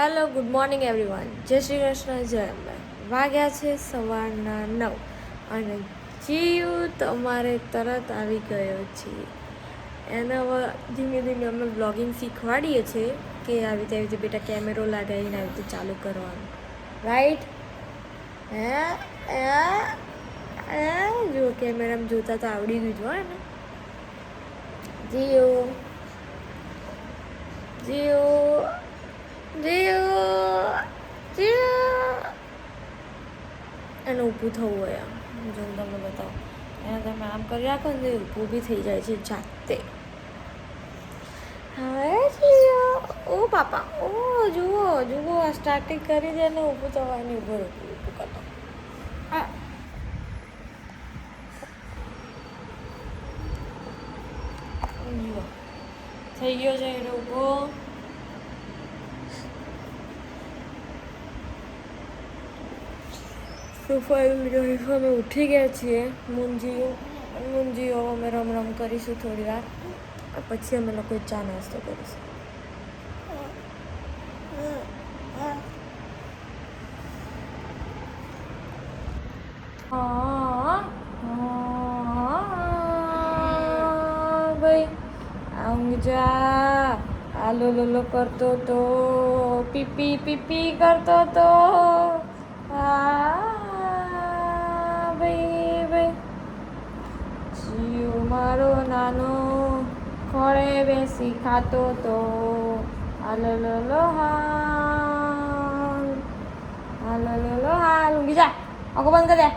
Hello, good morning everyone. જય શ્રી કૃષ્ણ, જય અંબે. વાગ્યા છે સવારના 9 અને જીવ તમારે તરત આવી ગયો છે. એને હવે ધીમે ધીમે અમે બ્લોગિંગ શીખવાડીએ છીએ કે આવી રીતે બેટા કેમેરો લગાવીને આવી રીતે ચાલુ કરવાનું, રાઈટ? જો કેમેરામાં જોતા તો આવડી ગયું હોય ને. જીવ એને ઊભું થવું હોય જો હું તમને બતાવું. એને તમે આમ કરી રાખો ને ઊભું બી થઈ જાય છે જાતે. હવે ઓ પાપા, ઓ જુઓ જુઓ, સ્ટાર્ટિંગ કરી દે ને ઊભું થવાની. ઊભું કરતો થઈ ગયો છે એને ઊભો. અમે ઉઠી ગયા છીએ. મુંજીઓ અમે રમ કરીશું થોડી વાર, પછી અમે લોકો ચા નાસ્તો કરીશું. ભાઈ ઊંઘ જા. આલો લોલો કરતો તો, પીપી પીપી કરતો તો. ભાઈ જીવ મારો નાનો ખોળે બેસી ખાતો તો. હાલો લોલો હાલ, હાલો લોલો હાલ. ઊંઘી જા, આંખો બંધ કરી દે.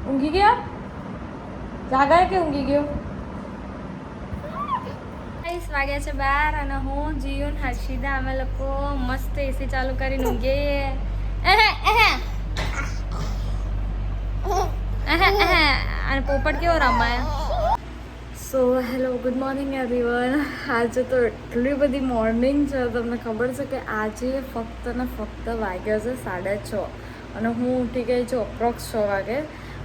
ઊંઘી ગયો? જાગાય કે ઊંઘી ગયો? વાગ્યા છે 12 અને હું જીવન હર્ષિદા અમે લોકો મસ્ત એસી ચાલુ કરીને ઊંઘીએ. અને પોપટ કેવો રમાય. So hello, good morning everyone. આજે તો એટલી બધી મોર્નિંગ છે, તમને ખબર છે કે આજે ફક્ત ને ફક્ત વાગ્યા છે 6:30 અને હું ઉઠી ગઈ છું અપ્રોક્સ 6 વાગે.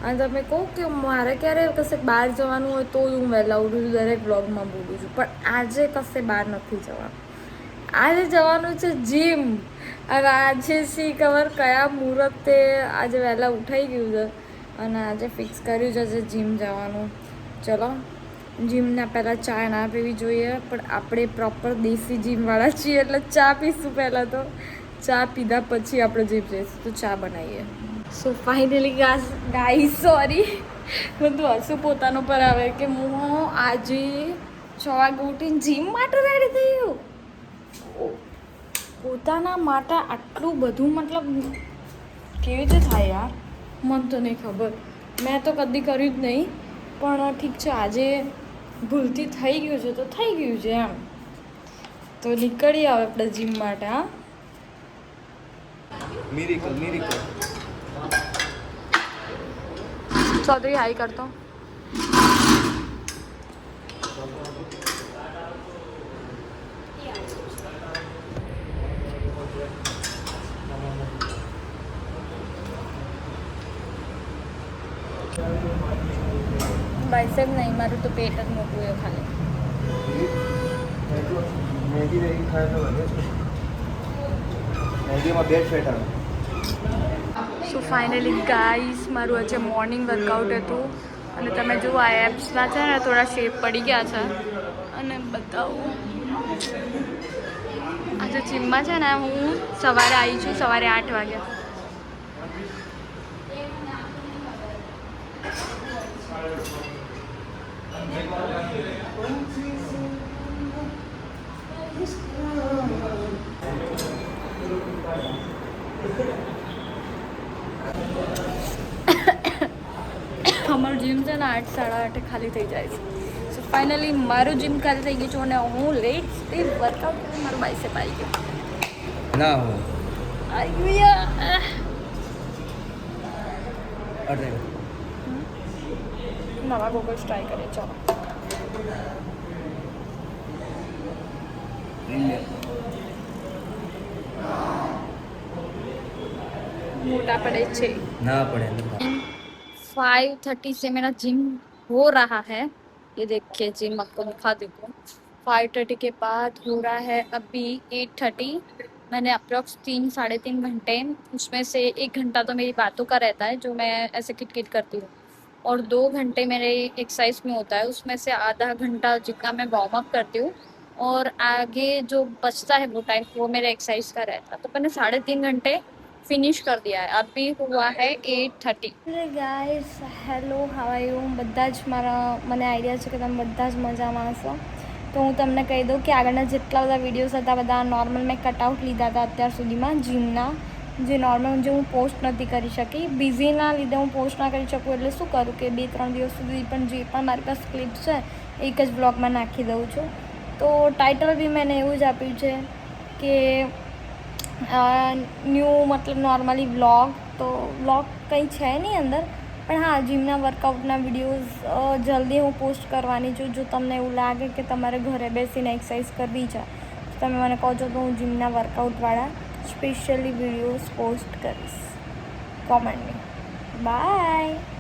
અને તમે કહો કે મારે ક્યારે કશે બહાર જવાનું હોય તો હું વહેલા ઉઠું છું, દરેક બ્લોગમાં બોલું છું, પણ આજે કશે બહાર નથી જવાનું. આજે જવાનું છે જીમ. અને આજે શી ખબર કયા મુહૂર્તે આજે વહેલા ઉઠાઈ ગયું છે અને આજે ફિક્સ કર્યું છે આજે જીમ જવાનું. ચલો, જીમના પહેલાં ચા ના પીવી જોઈએ, પણ આપણે પ્રોપર દેશી જીમવાળા છીએ એટલે ચા પીશું. પહેલાં તો ચા પીધા પછી આપણે જીમ જઈશું, તો ચા બનાવીએ. સો ફાઇનલી ગાઈસ, સોરી, બધું હસું પોતાનો પર આવે કે હું આજે 6 વાગે ઉઠીને જીમ માટે રેડી થઈ ગયું. પોતાના માટે આટલું બધું, મતલબ કેવી રીતે થાય યાર, મને તો નહીં ખબર. મેં તો કદી કર્યું જ નહીં, પણ ઠીક છે આજે ભૂલથી થઈ ગયું છે તો થઈ ગયું છે એમ. તો નીકળીએ હવે આપણે જીમ માટે. હા, મિરેકલ ચૌધરી હાઈ કરતો. બાયસેપ નહીં, મારું તો પેટ જ મોટું છે ખાલી. સો ફાઇનલી ગાઈસ, મારું આજે મોર્નિંગ વર્કઆઉટ હતું અને તમે જુઓ આ એપ્સના છે ને થોડા શેપ પડી ગયા છે. અને બતાવું, આજે જીમમાં છે ને હું સવારે આવી છું, સવારે 8 વાગે. અમારું જીમ છે ને 8, 8:30 ખાલી થઈ જાય છે. સો ફાઇનલી મારું જીમ ખાલી થઈ ગયું છું અને હું લેટ વર્કઆઉટ કરી મારું બાયસેપ આવી ગયું. ના હું આવી ગયા. નવા ગોગલ્સ ટ્રાય કરીએ. ચાલો, मोटा पड़े छे ना पड़े। 5:30 से मेरा जिम हो रहा है. ये देखिए जिम आपको दिखा देता हूँ. 5:30 के बाद हो रहा है अभी 8:30। मैंने अप्रॉक्स 3 साढ़े 3 घंटे, उसमें से 1 घंटा तो मेरी बातों का रहता है जो मैं ऐसे किट करती हूँ, और 2 घंटे मेरे एक्सरसाइज में होता है, उसमें से आधा घंटा जितना मैं वार्म अप करती हूँ, और आगे जो बचता है वो टाइम वो मेरे एक्सरसाइज का रहता है। तो मैंने 3.5 घंटे ફિનિશ કરી दिया है। अभी हुआ है 8:30। Guys hello, how are you? બધા જ મને આઈડિયા છે કે તમે બધા જ મજામાં હશો, તો હું તમને કહી દઉં કે આગળના જેટલા બધા વિડીયોઝ હતા બધા નોર્મલ મેં કટઆઉટ લીધા હતા અત્યાર સુધીમાં જીમના, જે નોર્મલ જે હું પોસ્ટ નથી કરી શકી, બિઝીના લીધે હું પોસ્ટ ના કરી શકું, એટલે શું કરું કે 2-3 દિવસ સુધી પણ જે પણ મારી પાસે ક્લિપ છે એક જ બ્લોગમાં નાખી દઉં છું। તો ટાઇટલ બી મેં એવું જ આપ્યું છે કે ન્યૂ मतलब नॉर्मली व्लॉग, तो व्लॉग કંઈ છે નહીં અંદર, પણ હા જીમના વર્કઆઉટના વિડીયોઝ જલ્દી હું પોસ્ટ કરવાની છું। જો તમને એવું લાગે કે તમારે ઘરે બેસીને એક્સરસાઇઝ કરવી છે તો તમે મને કહો છો તો હું જીમના વર્કઆઉટવાળા સ્પેશિયલી વિડીયોઝ પોસ્ટ કરીશ કોમેન્ટમાં। બાય।